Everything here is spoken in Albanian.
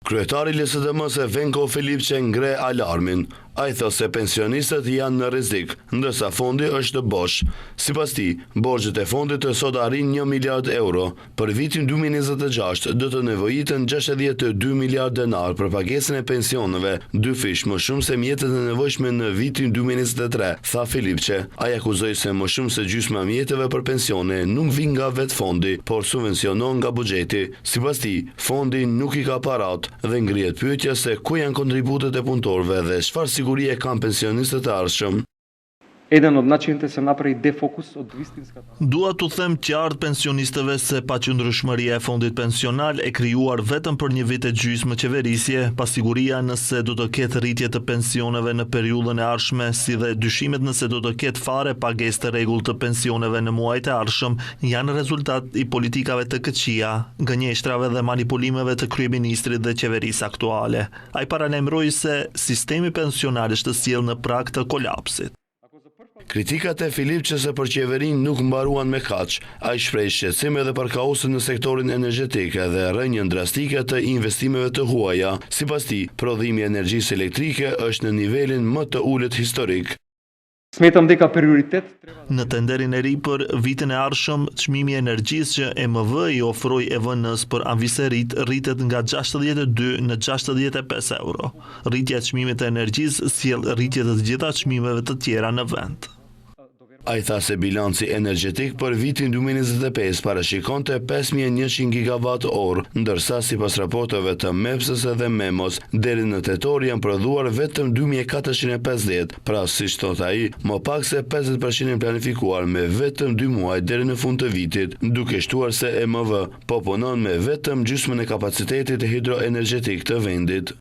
Kryetari i LSDM-së Venko Filipçe ngre alarmin. Ai thos se pensionistët janë në rrezik, ndërsa fondi është bosh. Sipas tij, borxhet e fondit sot arrin 1 miliard euro. Për vitin 2026 do të nevojiten 62 miliard denar për pagesën e pensioneve, 2 fish më shumë se mjetet e nevojshme në vitin 2023, tha Filipçe. Ai akuzoi se më shumë se gjysma e mjeteve për pensione nuk vijnë nga vetë fondi, por subvencionon nga buxheti. Sipas tij, fondi nuk i ka parat dhe ngrihet pyetja se ku janë kontributet e punëtorëve dhe çfarë sigurie kanë pensionistët e ardhshëm. Jedan od načina te se napravi defokus od istinska. Dua t'u them qartë pensionistëve se paqëndrueshmëria e fondit pensional e krijuar vetëm për një vit e gjysmë qeverisje, pasiguria nëse do të ketë rritje të pensioneve në periudhën e ardhshme, si dhe dyshimet nëse do të ketë fare pagesë të rregullt të pensioneve në muajt e ardhshëm, janë rezultat i politikave të këqija, gënjeshtrave dhe manipulimeve të kryeministrit dhe qeverisë aktuale. Ai paralajmëroi se sistemi pensional është sjellë në prag të kolapsit. Kritikat e Filipçes për qeverinë nuk mbaruan me kaq. Ai shpreh shqetësim edhe për kaosin në sektorin energjetik dhe rënien drastike të investimeve të huaja. Sipas tij, prodhimi i energjisë elektrike është në nivelin më të ulët historik. Smetam dhe ka prioritet. Në tenderin e ri për vitin e ardhshëm, çmimi i energjisë që EMV i ofroi EVN-s për anviserit rritet nga 62 në 65 euro. Rritja e çmimit të energjisë sjell rritje të gjitha çmimeve të tjera në vend. Ai tha se bilanci energjetik për vitin 2025 parashikonte 5100 gigawatt orë, ndërsa sipas raporteve të MEPS-s dhe MEMOS, deri në tetor janë prodhuar vetëm 2450, pra siç thot ai, më pak se 50% planifikuar me vetëm 2 muaj deri në fund të vitit, duke shtuar se EMV po punon me vetëm gjysmën e kapacitetit hidroenergjetik të vendit.